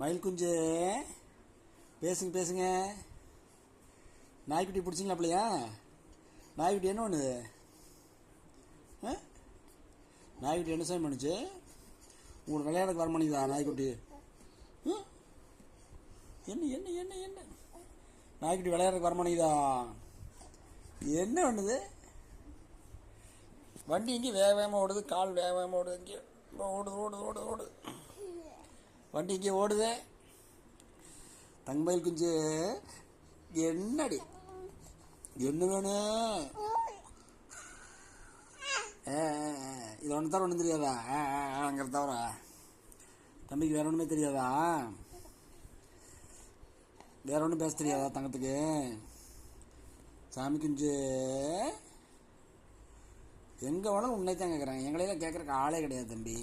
மயில் குஞ்சு பேசுங்க பேசுங்க. நாய்க்குட்டி பிடிச்சிங்களா அப்படியா? நாய்க்குட்டி என்ன பண்ணுது? நாய்க்குட்டி என்ன சாமி பண்ணுச்சு? உங்களுக்கு விளையாடக்கு வர மாட்டேங்குதா நாய்க்குட்டி? என்ன என்ன என்ன என்ன நாய்க்குட்டி விளையாடுறதுக்கு வர மாட்டேங்குதா? என்ன பண்ணுது? வண்டி இங்கே வேக வேகமாக ஓடுது, கால் வேக வேகமாக ஓடுது, இங்கே ஓடுது ஓடுது ஓடுது ஓடுது, வண்டி இங்கே ஓடுது. தங்கமயில் குஞ்சு என்னடி என்ன வேணும்? இது ஒன்று தவிர ஒன்றும் தெரியாதா? அங்கிறது தவிர தம்பிக்கு வேற ஒன்றுமே தெரியாதா? வேற ஒன்றும் பேச தெரியாதா தங்கத்துக்கு? சாமி குஞ்சு எங்கே போனாலும் உன்னை தான் கேட்குறாங்க. எங்களையெல்லாம் கேட்குறக்கு ஆளே கிடையாது தம்பி.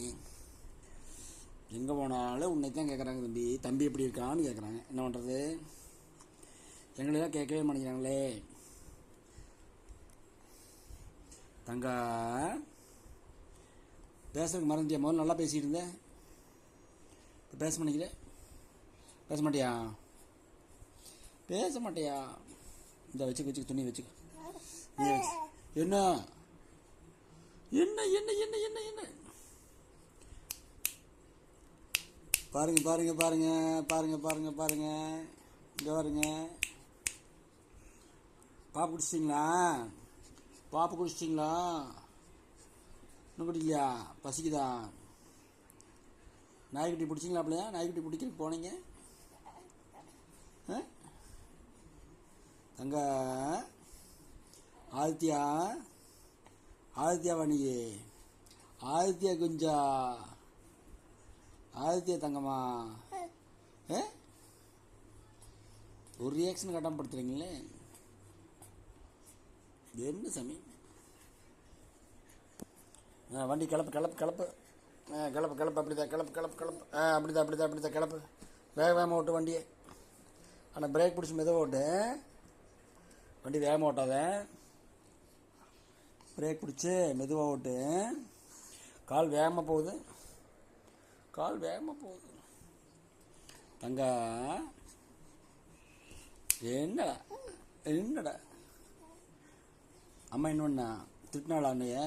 எங்கே போனாலும் உன்னை தான் கேட்குறாங்க தம்பி. தம்பி எப்படி இருக்கான்னு கேட்குறாங்க. என்ன பண்ணுறது? எங்களையெல்லாம் கேட்கவே மாட்டேங்கிறாங்களே. தங்கா பேசுறதுக்கு மறந்துட்டியா? முதல்ல நல்லா பேசிகிட்டு இருந்தேன், இப்போ பேச மாட்டேங்கிறேன். பேச மாட்டியா? பேச மாட்டியா? இந்த வச்சுக்க துணி வச்சுக்க. நீ வச்சு என்ன என்ன என்ன என்ன என்ன என்ன பாருங்க பாருங்க பாருங்க பாருங்க பாருங்க பாருங்க. இங்கே பாருங்க. பாப்பு குடிச்சிட்டிங்களா? பாப்பு குடிச்சிட்டிங்களா? இன்னும் குடிக்கலையா? பசிக்குதா? நாய்க்குட்டி பிடிச்சிங்களா? அப்படியா நாய்க்குட்டி பிடிக்கிறதுக்கு போனீங்க? தங்க ஆதித்யா வணிகி ஆதித்யா குஞ்சா ஆதித்யா தங்கம்மா ஒரு ரியாக்ஷன் கட்டாமல் படுத்துறீங்களே. என்ன சாமி? வண்டி club club club club club. அப்படிதான் கிளப்பு கிளப்பு கிளப்பு. அப்படிதான் கிளப்பு. வேக வேகமாக ஓட்டு வண்டியை. ஆனால் பிரேக் பிடிச்சி மெதுவாக ஓட்டு. வண்டி வேகமாக ஓட்டாத, பிரேக் பிடிச்சி மெதுவாக ஓட்டு. கால் வேகமாக போகுது, கால் வேகமாக போகுது. தங்க என்னடா என்னடா அம்மா என்ன பண்ணா? திட்டினாளா அண்ணைய?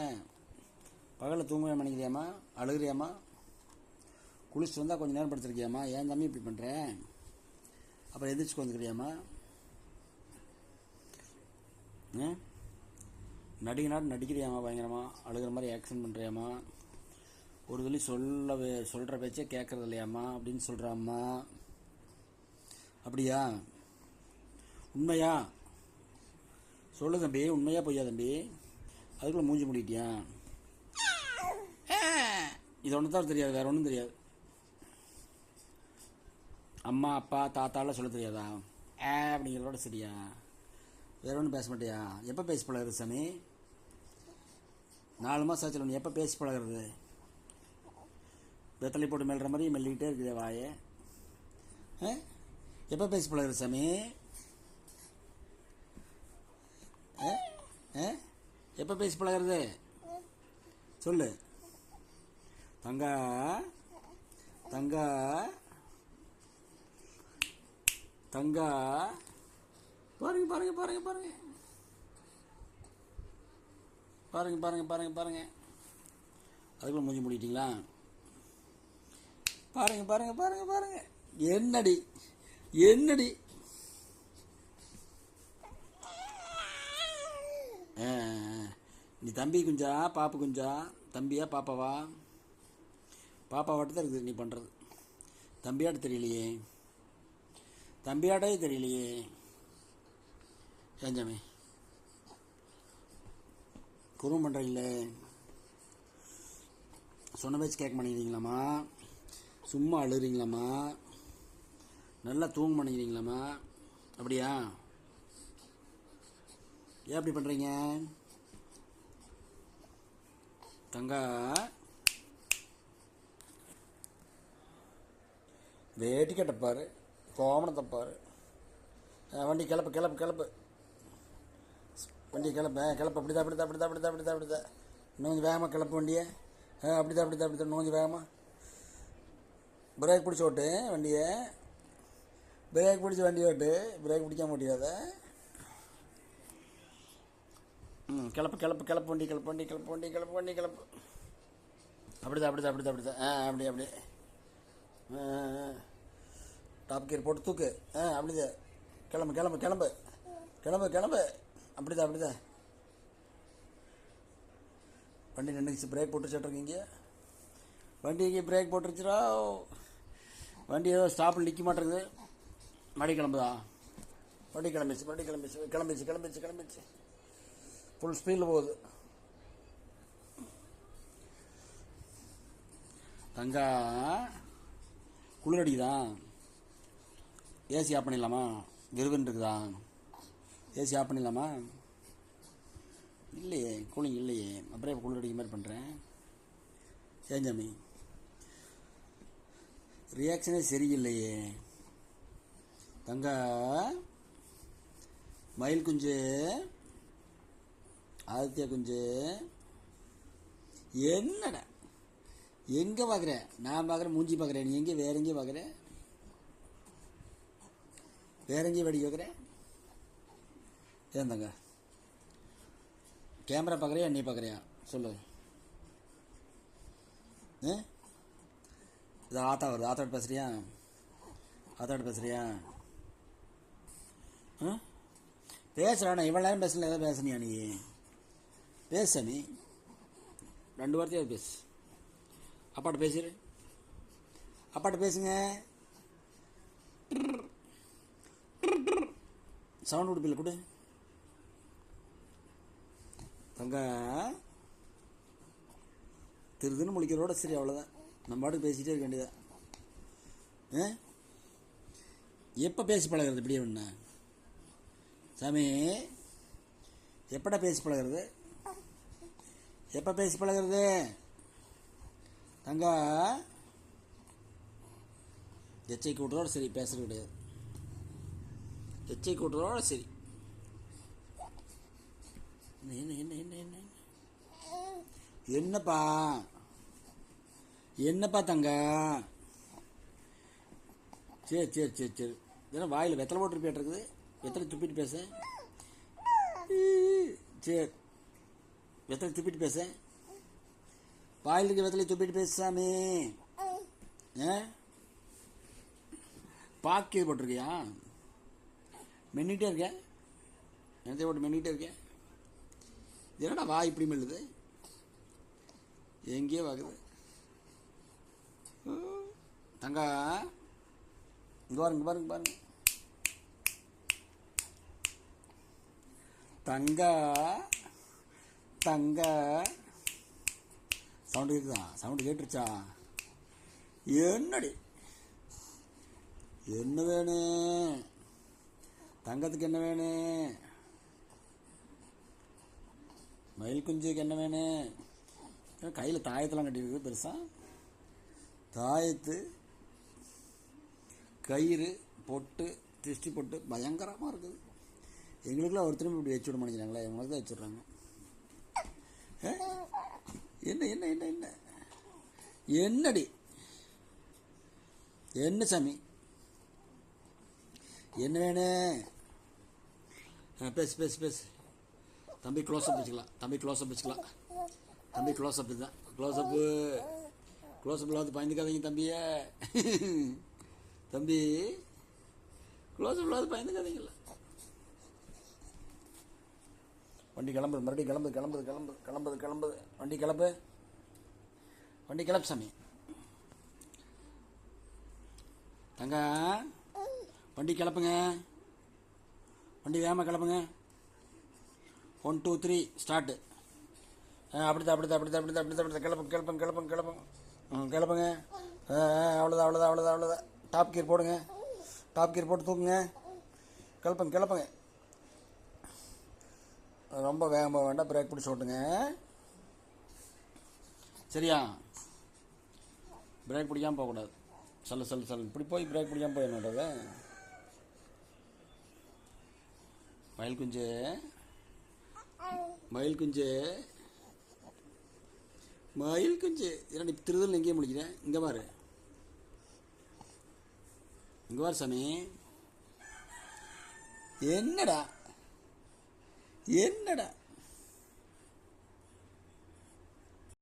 பகலில் தூங்கவே நினைக்கிறியாம்மா? அழுகிறியாம்மா? குளிச்சுட்டு வந்தால் கொஞ்சம் நேரம் படுத்துருக்கியாம்மா? ஏன் தம்பி இப்படி பண்ணுறேன்? அப்புறம் எதிர்த்து வந்துக்கிறியாம்மா? நடிக்கிறியாம்மா? பயங்கரமா அழுகிற மாதிரி ஆக்ஷன் பண்ணுறியாம்மா? ஒரு துளி சொல்கிற பேச்சே கேட்கறது இல்லையாம்மா அப்படின்னு சொல்கிறாம்மா. அப்படியா? உண்மையா சொல்லு தம்பி. உண்மையா பொய்யா தம்பி? அதுக்குள்ளே மூஞ்சி முடிட்டியா? இது ஒன்று தான் தெரியாது, வேற ஒன்றும் தெரியாது. அம்மா அப்பா தாத்தாலாம் சொல்ல தெரியாதா? அப்படிங்கிறதோட சரியா? வேற ஒன்றும் பேச மாட்டியா? எப்போ பேசி பழகிறது சாமி? 4 மாதம் ஆச்சு. ஒன்று எப்போ பேசி பழகிறது? வெத்தலை போட்டு மெல்ற மாதிரி மெல்லிக்கிட்டே இருக்குது வாயை. எப்போ பேசி பழகிறது சாமி? எப்போ பேசி பழகிறது சொல்லு. தங்கா தங்கா தங்கா பாருங்க பாருங்க பாருங்க பாருங்க பாருங்க பாருங்க பாருங்க பாருங்க. அதுக்குள்ள மூஞ்சி முடிட்டீங்களா? பாருங்க பாருங்க பாருங்க பாருங்க. என்னடி என்னடி? நீ தம்பி குஞ்சா பாப்பு குஞ்சா? தம்பியா பாப்பாவா? பாப்பாவாட்டு தான் இருக்குது நீ பண்ணுறது. தம்பியாட்டு தெரியலையே, தம்பியாட்டே தெரியலையே. ஏஞ்சாமே குறும் பண்ணுறீங்களே. சொன்ன பேச்சு கேட்க மாட்டேங்கிறீங்களாம்மா? சும்மா அழுகிறீங்களாம்மா? நல்லா தூங்க மாட்டேங்கிறீங்களாம்மா? அப்படியா? ஏன் அப்படி பண்ணுறீங்க? தங்கா வேட்டி கட்டப்பாரு, கோமணத்தை பாரு. வண்டி கிளப்பு கிளப்பு கிளப்பு. வண்டி கிளப்பு. அப்படிதான். இன்னும் கொஞ்சம் வேகமாக கிளப்பு வண்டியை. அப்படிதான் இன்னும் கொஞ்சம் வேகமாக. பிரேக் பிடிச்சி ஓட்டு வண்டியை. பிரேக் பிடிச்சி வண்டி ஓட்டு. பிரேக் பிடிக்க முடியாத. கிளப்பு கிளப்பு கிளப்பு வண்டி கிளப்பு வண்டி கிளப்பு வண்டி கிளப்பு வண்டி கிளப்பு. அப்படிதான் அப்படிதான் அப்படிதான் அப்படிதான். அப்படி அப்படி. டாப் கியர் போட்டு தூக்கு. அப்படிதான். கிளம்பு கிளம்பு கிளம்பு கிளம்பு கிளம்பு. அப்படிதான் அப்படிதான். வண்டி நின்றுச்சு. பிரேக் போட்டு வச்சுட்ருக்கீங்க. வண்டி இங்கே பிரேக் போட்டுருச்சுரா. வண்டி ஏதோ ஸ்டாப்பில் நிற்க மாட்டேங்குது. மறுபடி கிளம்புதா? வண்டி கிளம்பிச்சு வண்டி கிளம்பிச்சு கிளம்பிச்சு கிளம்பிச்சு கிளம்பிச்சு. ஃபுல் ஸ்பீடில் போகுது. தங்கா குளிர் அடிக்குதா? ஏசி ஆஃப் பண்ணிடலாமா? விறுவிறுன்னு இருக்குதா? ஏசி ஆஃப் பண்ணிடலாமா? இல்லையே, கூலிங் இல்லையே. அப்புறம் இப்போ குளிர் அடிக்கிற மாதிரி பண்ணுறேன். ஏஞ்சாமி ரியாக்ஷனே சரியில்லையே. தங்கா மயில் குஞ்சு, ஆதித்யா குஞ்சு, என்னடா எங்கே பார்க்குற? நான் பார்க்குறேன் மூஞ்சி பார்க்குறேன். நீ எங்கே வேற எங்கேயும் பார்க்குற? வேற எங்கேயும் வேடிக்கை பார்க்குறேன். ஏன் தங்க கேமரா பார்க்குறியா நீ பார்க்குறியா சொல்லு. இது ஆத்தா வருது. ஆத்தாவோட பேசுறியா? ஆத்தாவோட பேசுறியா? பேசுகிறாண்ணா. இவ்வளோ நேரம் பேசல. ஏதாவது பேசுனியா நீ? பேச நீ 2 வார்த்தையாவது பேசு. அப்பாட்ட பேசிடு. அப்பாட்ட பேசுங்க. சவுண்ட் கொடுப்பில்ல கொடு. தங்க திருதுன்னு முழிக்கிறோட சரி, அவ்வளோதான். நம்ம பாட்டுக்கு பேசிகிட்டே இருக்க வேண்டியதான். எப்போ பேசி பழகிறது இப்படியே ஒன்று? சாமி எப்படா பேசி பழகிறது? எப்போ பேசி பழகிறது? தங்கா எச்சை கூட்டுறதோட சரி, பேசுறது கிடையாது. எச்சை கூட்டுறதோட சரி. என்ன என்ன என்ன என்ன என்னப்பா என்னப்பா தங்கா? சரி சரி சரி சரி. ஏன்னா வாயில் வெத்தலை போட்டு போயிட்டுருக்குது. வெத்தலை துப்பிட்டு பேச. சரி வெத்தலை துப்பிட்டு பேச. வாயில் இருக்க வெத்தலை துப்பிட்டு பேசாமே. பாக்கு போட்டிருக்கியா? மென்னிகிட்டே இருக்கேன். என்னத்தையும் போட்டு மென்னிகிட்டே இருக்கேன். என்னடா வா இப்படி மெல்லுது? எங்கேயோ வாக்குது. தங்கா இங்கே பாருங்க பாருங்க பாருங்க. தங்கா தங்கா சவுண்டு கேட்குதா? சவுண்டு கேட்டுருச்சா? என்னடி என்ன வேணும்? தங்கத்துக்கு என்ன வேணும்? மயில் குஞ்சுக்கு என்ன வேணும்? கையில் தாயத்தெல்லாம் கட்டியிருக்குது பெருசாக. தாயத்து கயிறு பொட்டு திருஷ்டி பொட்டு பயங்கரமாக இருக்குது. எங்களுக்குலாம் ஒருத்தரும் இப்படி வச்சு விட மாட்டேங்கிறாங்களே. இவங்களுக்கு தான் வச்சுட்றாங்க. என்ன என்ன என்ன என்ன என்னடி என்ன சாமி என்ன வேணும்? பேசு பேசு பேசு. தம்பி க்ளோஸ்அப் வச்சுக்கலாம். தம்பி க்ளோஸ்அப் வச்சுக்கலாம். தம்பி க்ளோஸ்அப் தான். க்ளோஸ்அப்பு க்ளோஸ்அப்பில் வந்து பயந்துக்காதீங்க தம்பியே. தம்பி க்ளோஸ்அப்பில் வந்து பயந்துக்காதீங்கள. வண்டி கிளம்புது. மறுபடியும் கிளம்புது கிளம்புது கிளம்புது கிளம்புது கிளம்புது. வண்டி கிளப்பு. வண்டி கிளப்பு சாமி. தங்க வண்டி கிளப்புங்க. வண்டி வேகமாக கிளப்புங்க. 1 2 3 ஸ்டார்ட்டு. அப்படிதான் அப்படிதான் அப்படிதான் அப்படிதான் அப்படிதான் அப்படிதான். கிளப்புங்க கிளப்புங்க கிளப்புங்க கிளப்புங்க. கிளப்புங்க. அவ்வளோதான் அவ்வளோதான் அவ்வளோதான் அவ்வளோதான். டாப் கியர் போடுங்க. டாப் கியர் போட்டு தூக்குங்க. கிளப்புங்க கிளப்புங்க. ரொம்ப வேகமாக வேண்டாம். பிரேக் பிடிச்சி ஓட்டுங்க. சரியா? பிரேக் பிடிக்காமல் போகக்கூடாது. சொல்லு சொல்லு சொல்லு. இப்படி போய் பிரேக் பிடிக்காமல் போய் என்னோட மயில் குஞ்சு மயில் குஞ்சு மயில் குஞ்சு. ஏன்னா நீ திருதல் எங்கேயே முடிக்கிறேன். இங்கே பாரு. இங்கே வார் சாமி. என்னடா என்னடா